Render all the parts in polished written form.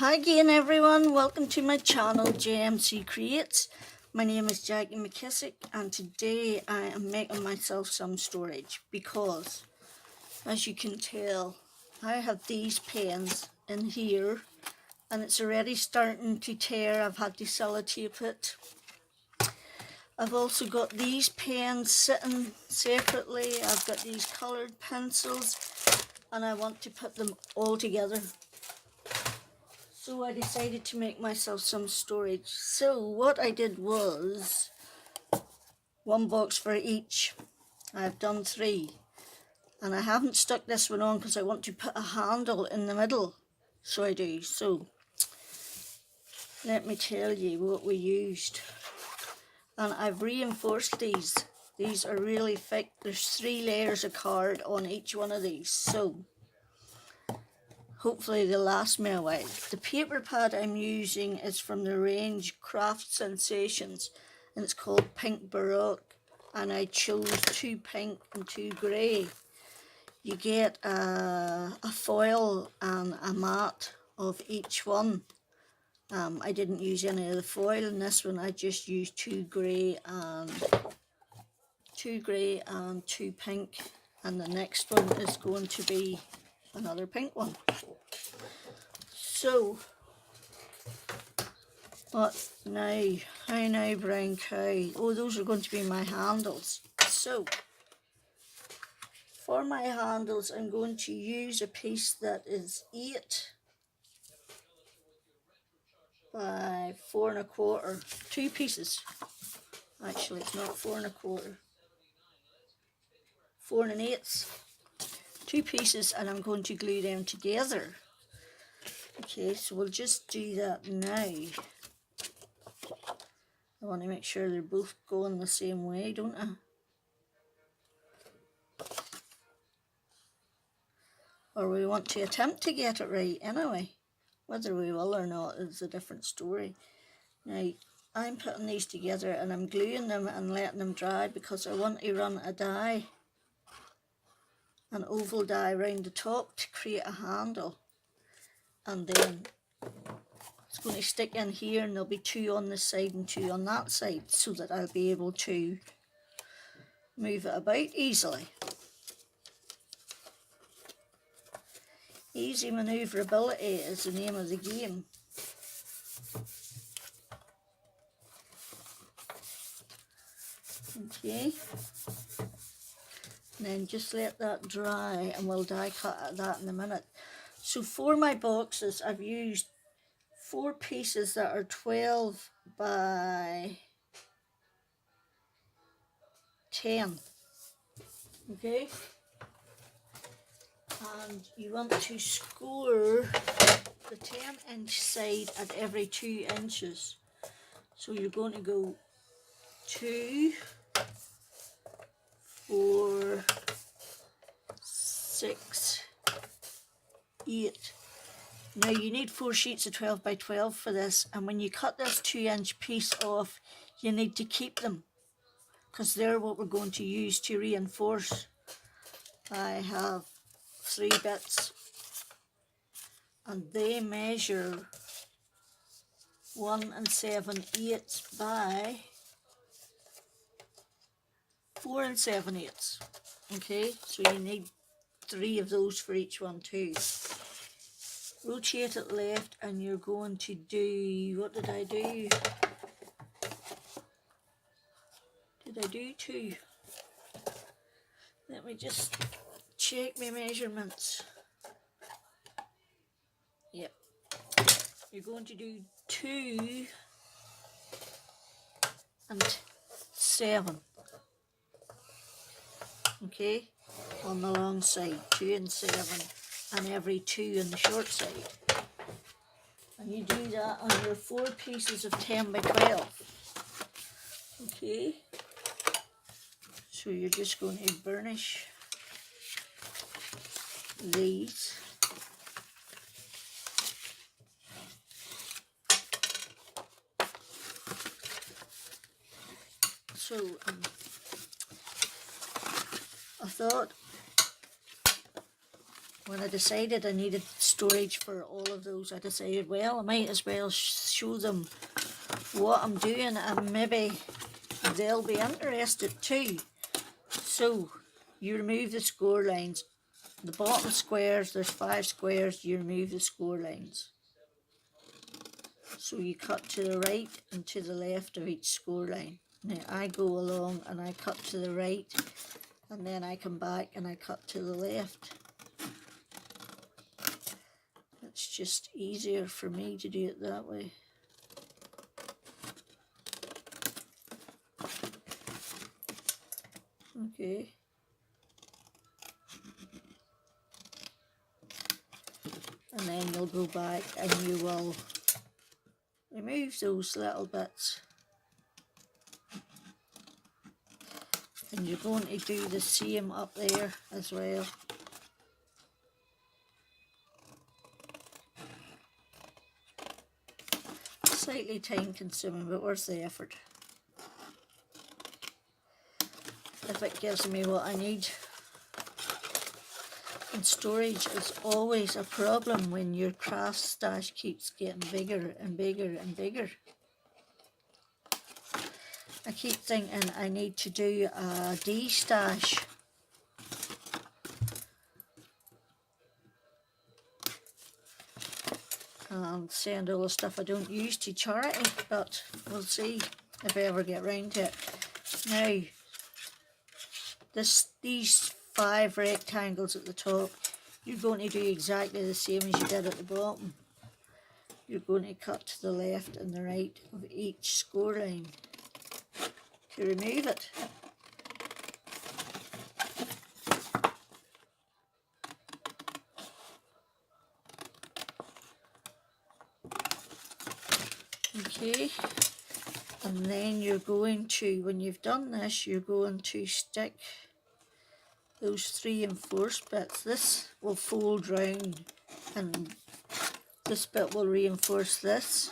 Hi again everyone, welcome to my channel JMC Creates. My name is Jackie McKissick and today I am making myself some storage because as you can tell I have these pens in here and it's already starting to tear. I've had to sellotape it. I've also got these pens sitting separately. I've got these coloured pencils and I want to put them all together. So I decided to make myself some storage. So what I did was one box for each. I've done 3. And I haven't stuck this one on because I want to put a handle in the middle. So I do. So let me tell you what we used. And I've reinforced these. These are really thick. There's 3 layers of card on each one of these. So hopefully they'll last me a while. The paper pad I'm using is from the range Craft Sensations and it's called Pink Baroque, and I chose 2 pink and 2 grey. You get a foil and a mat of each one. I didn't use any of the foil in this one. I just used 2 grey and 2 pink, and the next one is going to be another pink one. So, what now? Hi now, brown cow. Oh, those are going to be my handles. So, for my handles, I'm going to use a piece that is 8 by 4 1/4. 2 pieces. Actually, it's not 4 1/4. 4 1/8. 2 pieces, and I'm going to glue them together. Okay, so we'll just do that now. I want to make sure they're both going the same way, don't I? Or we want to attempt to get it right anyway. Whether we will or not is a different story. Now, I'm putting these together and I'm gluing them and letting them dry because I want to run a die, an oval die around the top to create a handle. And then it's going to stick in here and there'll be 2 on this side and 2 on that side so that I'll be able to move it about easily. Easy manoeuvrability is the name of the game. Okay, and then just let that dry and we'll die cut that in a minute. So for my boxes I've used 4 pieces that are 12 by 10. Okay, and you want to score the 10-inch side at every 2 inches. So you're going to go 2, 4, 6, 8. Now you need 4 sheets of 12 by 12 for this, and when you cut this 2-inch piece off you need to keep them because they're what we're going to use to reinforce. I have 3 bits and they measure 1 7/8 by 4 7/8. Okay, so you need 3 of those for each one too. Rotate it left and you're going to do, what did I do? Did I do 2? Let me just check my measurements. Yep. You're going to do 2 and 7. Okay, on the long side, 2 and 7, and every 2 on the short side. And you do that on your 4 pieces of 10 by 12. Okay, so you're just going to burnish these. So I thought when I decided I needed storage for all of those. I decided, well, I might as well show them what I'm doing, and maybe they'll be interested too. So you remove the score lines. The bottom squares, there's 5 squares, you remove the score lines. So you cut to the right and to the left of each score line. Now I go along and I cut to the right, and then I come back and I cut to the left. It's just easier for me to do it that way. Okay. And then you'll go back and you will remove those little bits. And you're going to do the same up there as well. Slightly time consuming, but worth the effort. If it gives me what I need. And storage is always a problem when your craft stash keeps getting bigger and bigger and bigger. I keep thinking I need to do a D-stash. And send all the stuff I don't use to charity, but we'll see if I ever get round to it. Now, these 5 rectangles at the top, you're going to do exactly the same as you did at the bottom. You're going to cut to the left and the right of each score line to remove it. Okay, and then you're going to, when you've done this, you're going to stick those 3 enforced bits. This will fold round and this bit will reinforce this,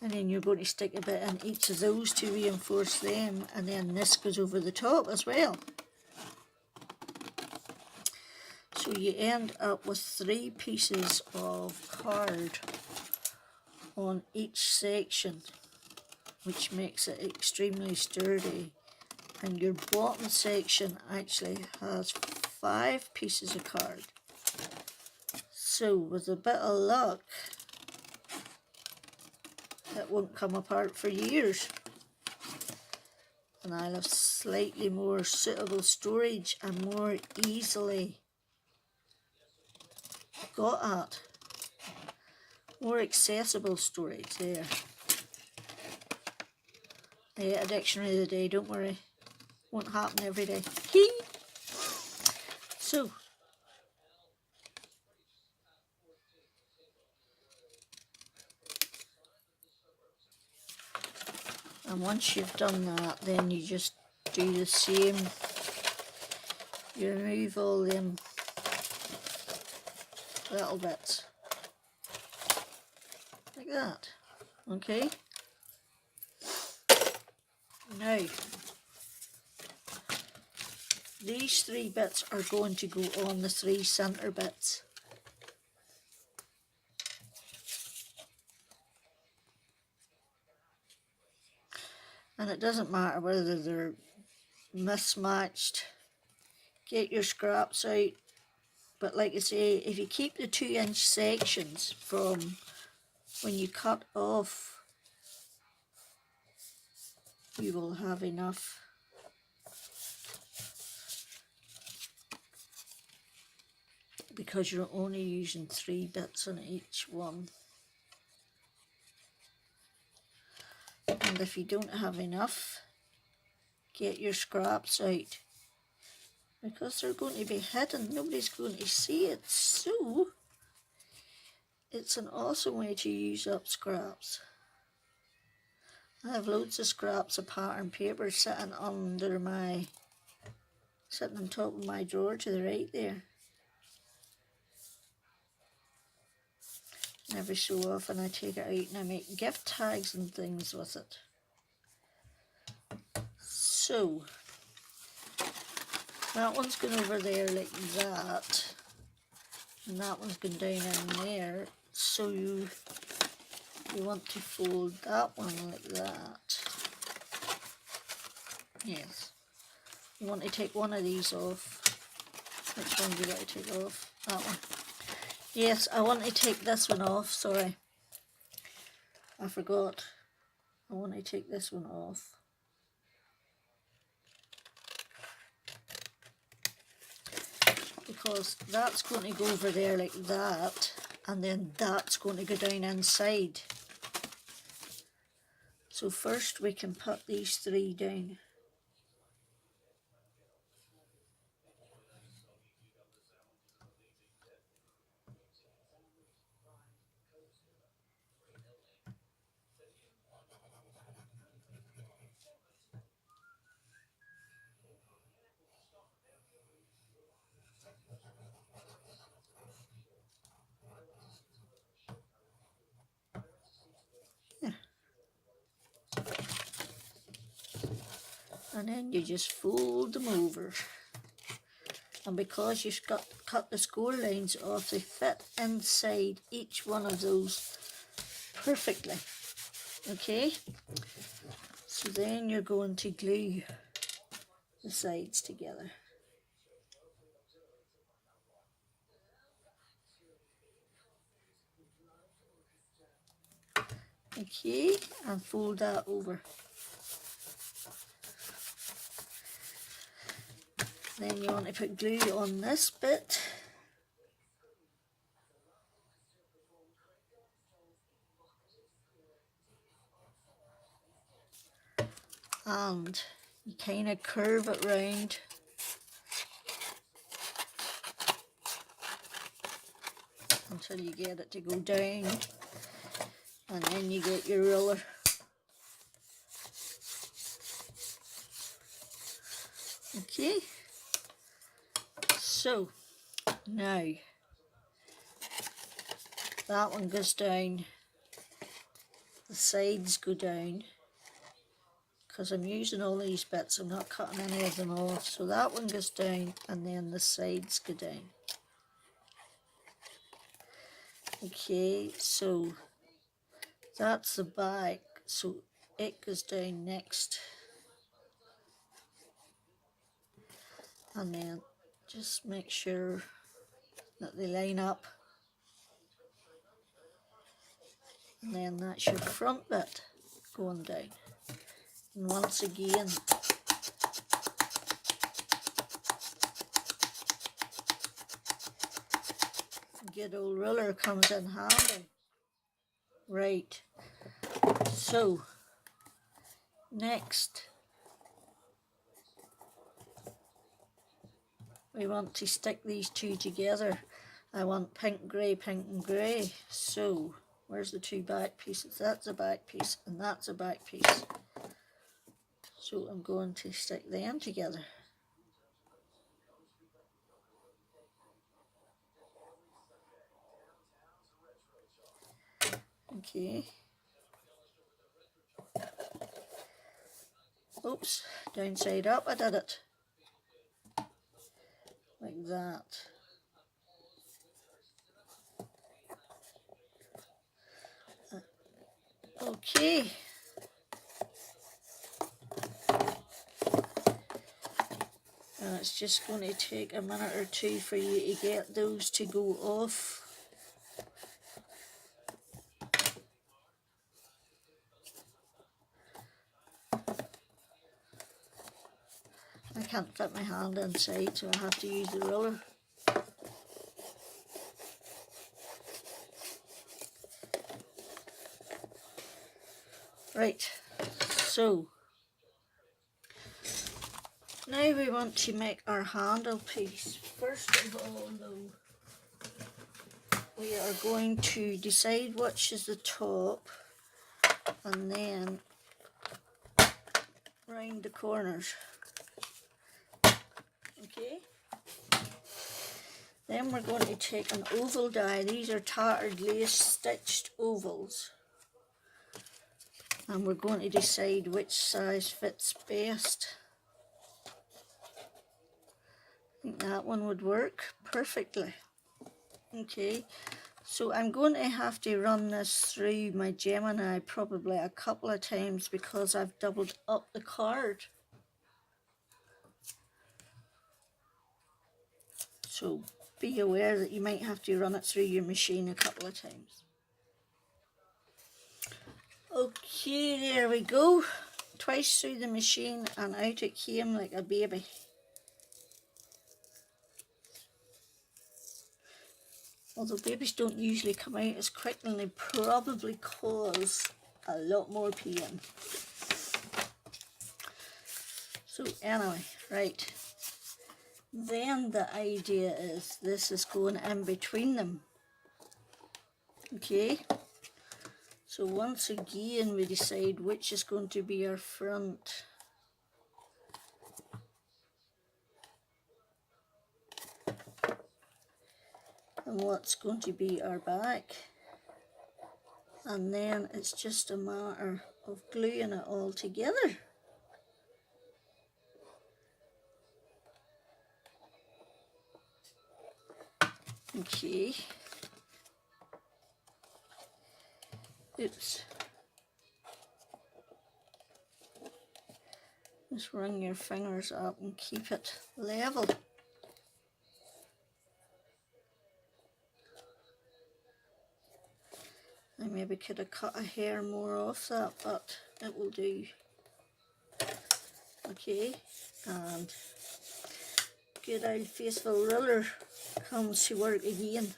and then you're going to stick a bit in each of those to reinforce them, and then this goes over the top as well. So you end up with 3 pieces of card on each section, which makes it extremely sturdy. And your bottom section actually has 5 pieces of card. So with a bit of luck, it won't come apart for years. And I'll have slightly more suitable storage and more easily got at. More accessible storage there. Yeah, a dictionary of the day, don't worry. Won't happen every day. So, and once you've done that, then you just do the same. You remove all them little bits. Like that. Okay? Now, these 3 bits are going to go on the 3 centre bits. And it doesn't matter whether they're mismatched. Get your scraps out. But like I say, if you keep the 2-inch sections from when you cut off, you will have enough. Because you're only using 3 bits on each one. And if you don't have enough, get your scraps out. Because they're going to be hidden, nobody's going to see it. So, it's an awesome way to use up scraps. I have loads of scraps of pattern paper sitting on top of my drawer to the right there. And every so often I take it out and I make gift tags and things with it. So, that one's going over there like that. and that one's going down in there, so you want to fold that one like that. Yes, you want to take one of these off. Which one do you want to take off? That one. Yes, I want to take this one off, sorry, I forgot. I want to take this one off. Because that's going to go over there like that, and then that's going to go down inside. So first we can put these three down. Yeah. And then you just fold them over. And because you've cut the score lines off, they fit inside each one of those perfectly. Okay? So then you're going to glue the sides together. Okay, and fold that over. Then you want to put glue on this bit. And you kind of curve it round. Until you get it to go down. And then you get your ruler. Okay. So, now, that one goes down. The sides go down. Because I'm using all these bits, I'm not cutting any of them off. So that one goes down, and then the sides go down. Okay, so that's the back, so it goes down next. And then just make sure that they line up. And then that's your front bit going down. And once again, good old ruler comes in handy. Right, so next we want to stick these two together. I want pink and grey. So where's the two back pieces? That's a back piece and that's a back piece. So I'm going to stick them together. Okay. Oops, downside up, I did it. Like that. Okay. It's just going to take a minute or two for you to get those to go off. I can't fit my hand inside, so I have to use the ruler. Right, so now we want to make our handle piece. First of all though, we are going to decide which is the top and then round the corners. Okay. Then we're going to take an oval die. These are tattered lace stitched ovals. And we're going to decide which size fits best. I think that one would work perfectly. Okay, so I'm going to have to run this through my Gemini probably a couple of times because I've doubled up the card. So be aware that you might have to run it through your machine a couple of times. Okay, there we go. Twice through the machine and out it came like a baby. Although babies don't usually come out as quick, and they probably cause a lot more pain. So anyway, right. Then the idea is this is going in between them. Okay. So once again we decide which is going to be our front. And what's going to be our back. And then it's just a matter of gluing it all together. Okay. Oops. Just run your fingers up and keep it level. I maybe could have cut a hair more off that, but it will do. Okay, and good old faithful ruler comes to work again.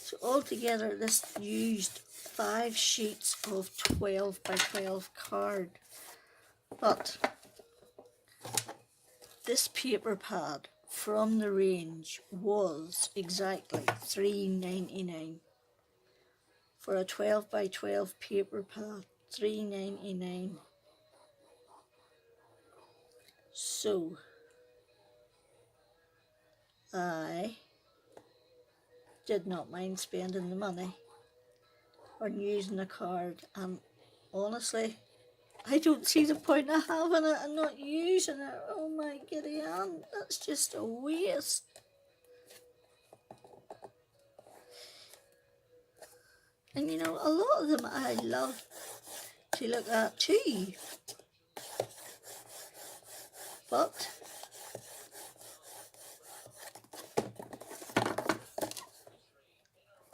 So altogether this used 5 sheets of 12 by 12 card, but this paper pad from the range was exactly $3.99 for a 12 by 12 paper pad. $3.99. So I did not mind spending the money on using the card, and honestly I don't see the point of having it and not using it. Oh my giddy aunt, that's just a waste. And you know, a lot of them I love to look at too, but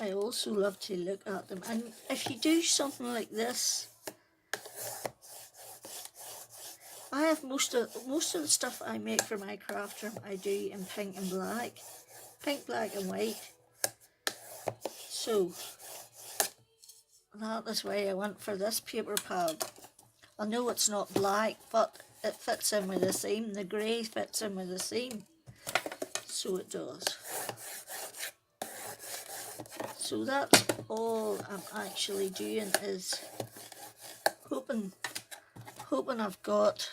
I also love to look at them. And if you do something like this, I have most of the stuff I make for my craft room I do in pink and black, pink, black and white. So that is why I went for this paper pad. I know it's not black, but it fits in with the theme. The grey fits in with the theme, so it does. So that's all I'm actually doing, is hoping I've got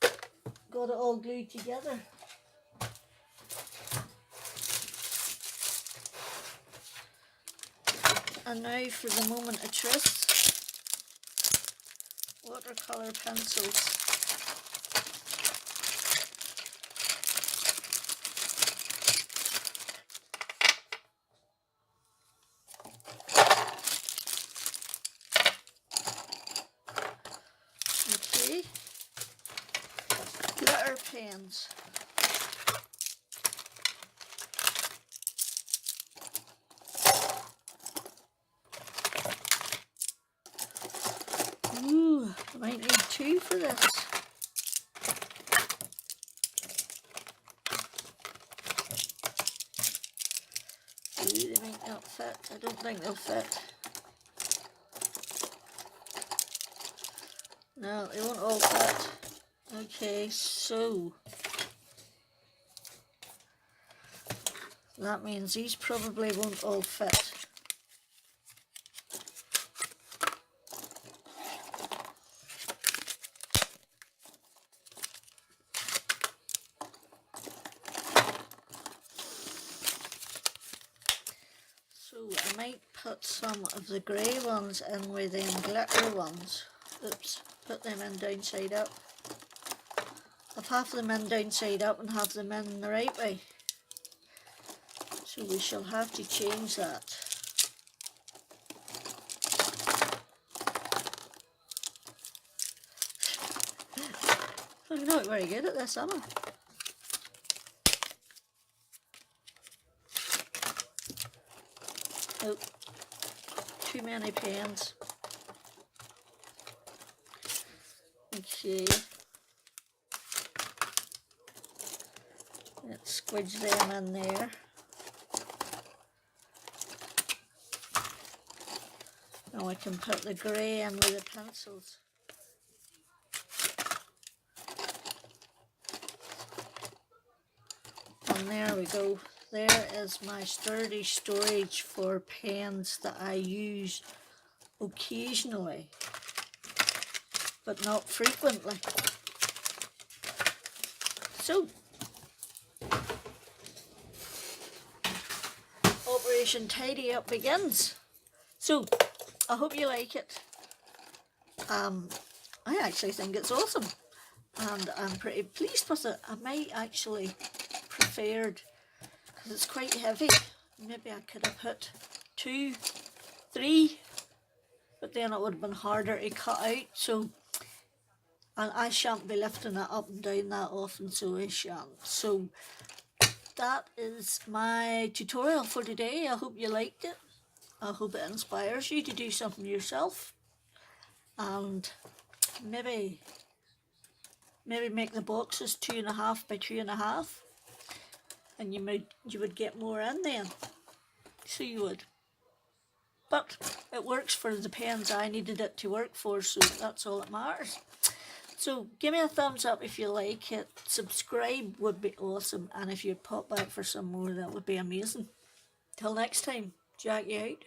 it all glued together. And now for the moment of truth, watercolour pencils. Okay, glitter pens. Ooh, I might need 2 for this. Ooh, they might not fit. I don't think they'll fit. No, they won't all fit. Okay, so that means these probably won't all fit. So I might put some of the grey ones in with them glitter ones. Oops, put them in downside up. I've half them in downside up and half them in the right way. So we shall have to change that. I'm not very good at this, am I? Oh, too many pens. Okay. Let's squidge them in there. Now I can put the grey in with the pencils. And there we go. There is my sturdy storage for pens that I use occasionally, but not frequently. So, Operation Tidy Up begins. So, I hope you like it. I actually think it's awesome, and I'm pretty pleased with it. I might actually preferred, because it's quite heavy, maybe I could have put 2, 3, but then it would have been harder to cut out. So, and I shan't be lifting it up and down that often, so I shan't. So that is my tutorial for today. I hope you liked it. I hope it inspires you to do something yourself, and maybe make the boxes 2.5 by 2.5, and you would get more in then. So you would. But it works for the pens I needed it to work for, so that's all that matters. So give me a thumbs up if you like it. Subscribe would be awesome, and if you'd pop back for some more, that would be amazing. Till next time, Jack you out.